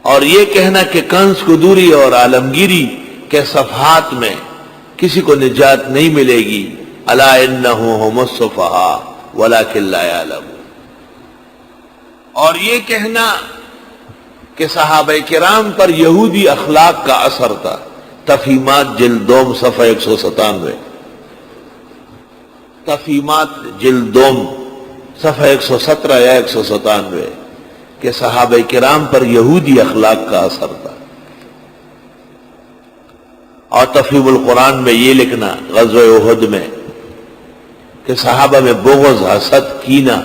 اور یہ کہنا کہ کنز قدوری اور عالمگیری کے صفحات میں کسی کو نجات نہیں ملے گی، الا انہم هم الصفہاء ولکن لا یعلمون، اور یہ کہنا کہ صحابہ کرام پر یہودی اخلاق کا اثر تھا، تفہیمات جلد دوم صفحہ 197، تفہیمات جلد دوم صفحہ 117 یا 197، کہ صحابہ کرام پر یہودی اخلاق کا اثر تھا۔ اور تفہیم القرآن میں یہ لکھنا غزوہ احد میں کہ صحابہ میں بغض، حسد، کینہ،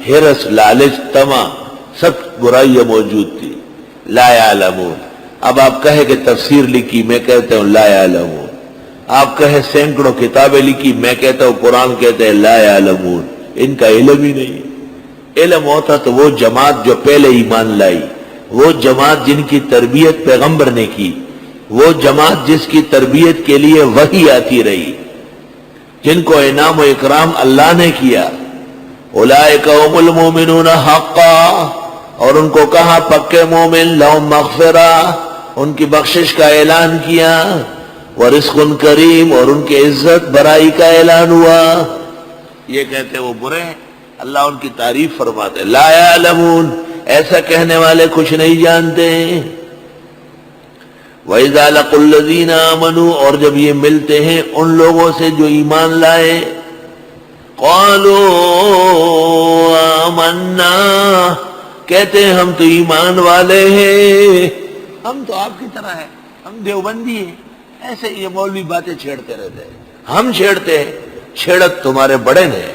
حرص، لالچ، طمع، سب برائیاں موجود تھی۔ لا یعلمون، اب آپ کہے کہ تفسیر لکھی، میں کہتا ہوں لا یعلمون، آپ کہے سینکڑوں کتابیں لکھی، میں کہتا ہوں قرآن کہتے ہیں لا یعلمون، ان کا علم ہی نہیں۔ علم ہوتا تو وہ جماعت جو پہلے ایمان لائی، وہ جماعت جن کی تربیت پیغمبر نے کی، وہ جماعت جس کی تربیت کے لیے وحی آتی رہی، جن کو انعام و اکرام اللہ نے کیا، اولئک هم المؤمنون حقا، اور ان کو کہا پکے مومن، لہم مغفرہ، ان کی بخشش کا اعلان کیا، ورزق کریم، اور ان کی عزت برائی کا اعلان ہوا۔ یہ کہتے وہ برے ہیں، اللہ ان کی تعریف فرماتے لا یعلمون، ایسا کہنے والے کچھ نہیں جانتے۔ وَإِذَا لَقُوا الَّذِينَ آمَنُوا، اور جب یہ ملتے ہیں ان لوگوں سے جو ایمان لائے، قَالُوا آمَنَّا، کہتے ہیں ہم تو ایمان والے ہیں، ہم تو آپ کی طرح ہیں، ہم دیوبندی ہیں۔ ایسے یہ مولوی باتیں چھیڑتے رہتے ہیں، ہم چھیڑتے ہیں، چھیڑت تمہارے بڑے نے،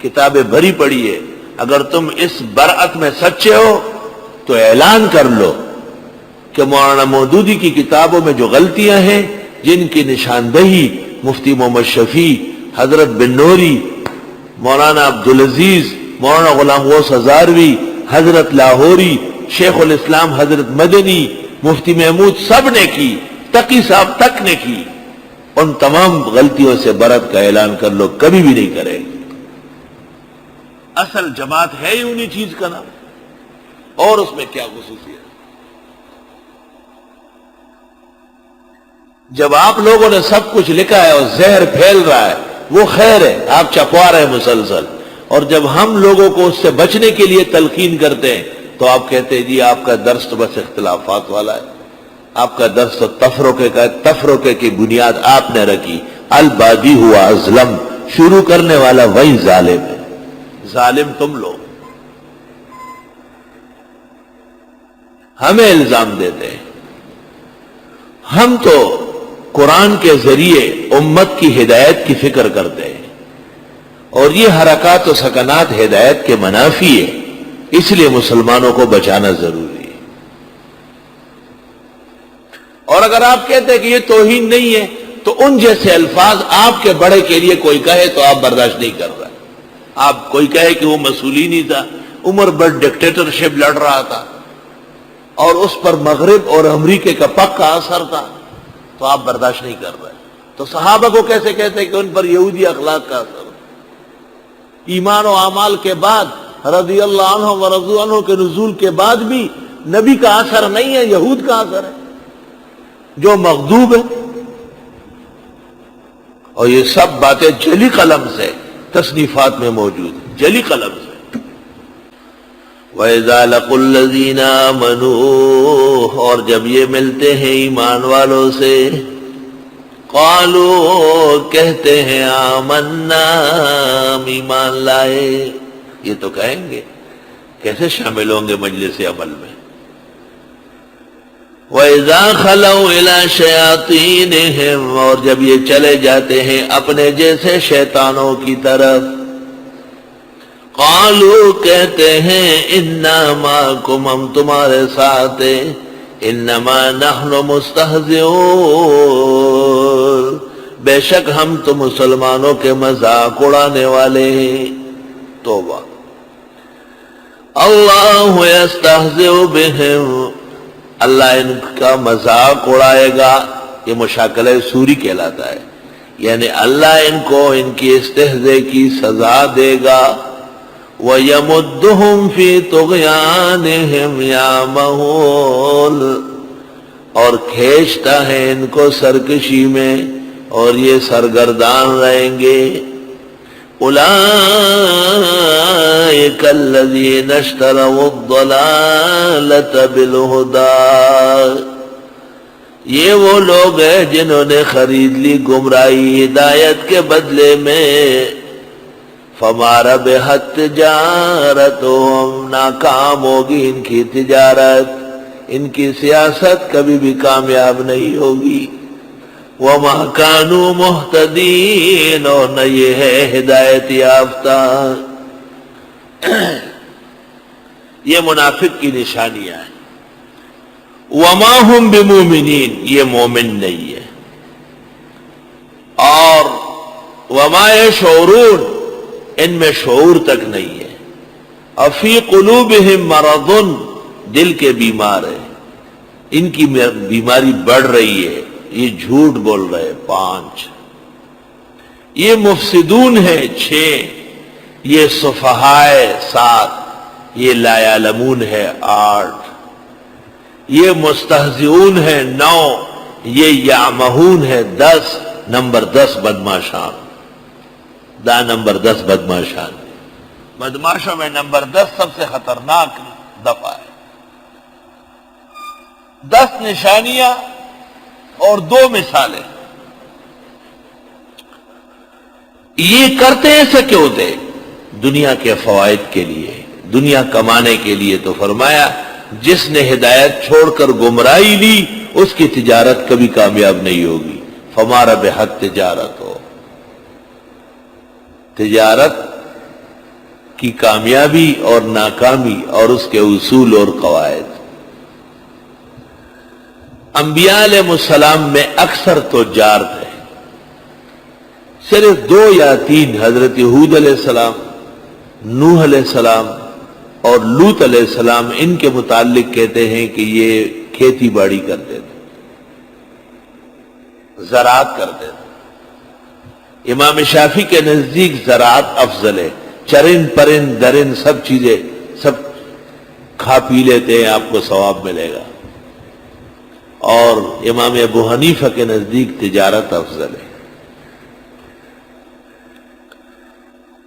کتابیں بھری پڑی ہے، اگر تم اس برأت میں سچے ہو تو اعلان کر لو کہ مولانا مودودی کی کتابوں میں جو غلطیاں ہیں، جن کی نشاندہی مفتی محمد شفیع، حضرت بن نوری، مولانا عبدالعزیز، مولانا غلام غوث ہزاروی، حضرت لاہوری، شیخ الاسلام حضرت مدنی، مفتی محمود، سب نے کی، تقی صاحب تک نے کی، ان تمام غلطیوں سے برأت کا اعلان کر لو، کبھی بھی نہیں کرے۔ اصل جماعت ہے ہی انہی چیز کا نام، اور اس میں کیا خصوصیت؟ جب آپ لوگوں نے سب کچھ لکھا ہے اور زہر پھیل رہا ہے، وہ خیر ہے، آپ چپوا رہے ہیں مسلسل، اور جب ہم لوگوں کو اس سے بچنے کے لیے تلقین کرتے ہیں تو آپ کہتے ہیں جی آپ کا درس تو بس اختلافات والا ہے، آپ کا درس تو تفرقے کا، تفرقے کی بنیاد آپ نے رکھی، البادی ہوا ازلم، شروع کرنے والا وہی ظالم ہے، ظالم تم لوگ، ہمیں الزام دیتے ہیں۔ ہم تو قرآن کے ذریعے امت کی ہدایت کی فکر کرتے ہیں، اور یہ حرکات و سکنات ہدایت کے منافی ہے، اس لیے مسلمانوں کو بچانا ضروری ہے۔ اور اگر آپ کہتے ہیں کہ یہ توہین نہیں ہے تو ان جیسے الفاظ آپ کے بڑے کے لیے کوئی کہے تو آپ برداشت نہیں کر رہے۔ آپ کوئی کہے کہ وہ مسولینی تھا، عمر بھر ڈکٹیٹرشپ لڑ رہا تھا اور اس پر مغرب اور امریکہ کا پکا اثر تھا، تو آپ برداشت نہیں کر رہے۔ تو صحابہ کو کیسے کہتے ہیں کہ ان پر یہودی اخلاق کا اثر؟ ایمان و اعمال کے بعد، رضی اللہ عنہ و رضوا عنہ کے نزول کے بعد بھی نبی کا اثر نہیں ہے، یہود کا اثر ہے جو مغضوب ہے۔ اور یہ سب باتیں جلی قلم سے تصنیفات میں موجود ہیں، جلی قلم سے۔ وَإِذَا لَقُوا الَّذِينَ آمَنُوا، اور جب یہ ملتے ہیں ایمان والوں سے، قالوا، کہتے ہیں آمنا، ہم ایمان لائے، یہ تو کہیں گے، کیسے شامل ہوں گے مجلس عمل میں؟ وَإِذَا خَلَوْا إِلَىٰ شَيَاطِينِهِمْ، اور جب یہ چلے جاتے ہیں اپنے جیسے شیطانوں کی طرف، قالوا، کہتے ہیں اِنَّا مَعَكُمْ، ہم تمہارے ساتھ ہیں، اِنَّمَا نَحْنُ مُسْتَهْزِئُونَ، بے شک ہم تو مسلمانوں کے مذاق اڑانے والے ہیں۔ توبہ۔ اللہ یستہزئ بہم، اللہ ان کا مذاق اڑائے گا، یہ مشاکلہ سوری کہلاتا ہے، یعنی اللہ ان کو ان کی استہزاء کی سزا دے گا۔ وَيَمُدُّهُمْ فِي طُغْيَانِهِمْ يَعْمَهُونَ، اور کھینچتا ہے ان کو سرکشی میں اور یہ سرگردان رہیں گے۔ اولئک الذین اشتروا الضلالۃ بالہدی، یہ وہ لوگ ہیں جنہوں نے خرید لی گمراہی ہدایت کے بدلے میں۔ فما ربحت تجارتہم، ناکام ہوگی ان کی تجارت، ان کی سیاست کبھی بھی کامیاب نہیں ہوگی۔ وما كانوا مہتدین، اور نہ یہ ہے ہدایت یافتہ۔ یہ منافق کی نشانیاں ہیں۔ وما هم بمؤمنین، یہ مومن نہیں ہے۔ اور وما یشعرون، ان میں شعور تک نہیں ہے۔ افی قلوبہم مرض، دل کے بیمار ہیں، ان کی بیماری بڑھ رہی ہے، یہ جھوٹ بول رہے 5، یہ مفسدون ہے 6، یہ سفہائے 7، یہ لا یعلمون ہے 8، یہ مستہزئون ہے 9، یہ یعمہون ہے 10۔ نمبر 10 بدماشان، نمبر 10 بدماشان، بدماشوں میں نمبر 10 سب سے خطرناک دفعہ ہے۔ 10 نشانیاں اور 2 مثالیں۔ یہ کرتے ایسے کیوں تھے؟ دنیا کے فوائد کے لیے، دنیا کمانے کے لیے۔ تو فرمایا جس نے ہدایت چھوڑ کر گمراہی لی اس کی تجارت کبھی کامیاب نہیں ہوگی۔ فما ربحت تجارت ہو، تجارت کی کامیابی اور ناکامی اور اس کے اصول اور قواعد۔ انبیاء علیہ السلام میں اکثر تجار تھے، صرف 2 یا 3 حضرت ہود علیہ السلام، نوح علیہ السلام اور لوط علیہ السلام ان کے متعلق کہتے ہیں کہ یہ کھیتی باڑی کرتے تھے، زراعت کرتے تھے۔ امام شافعی کے نزدیک زراعت افضل ہے، چرند پرند درند سب چیزیں سب کھا پی لیتے ہیں، آپ کو ثواب ملے گا۔ اور امام ابو حنیفہ کے نزدیک تجارت افضل ہے۔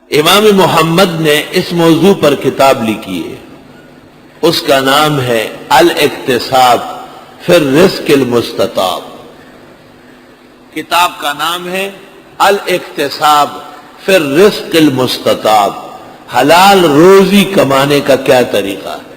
امام محمد نے اس موضوع پر کتاب لکھی ہے، اس کا نام ہے الاقتصاد فی الرزق المستطاب۔ کتاب کا نام ہے الاقتصاد فی الرزق المستطاب، حلال روزی کمانے کا کیا طریقہ ہے۔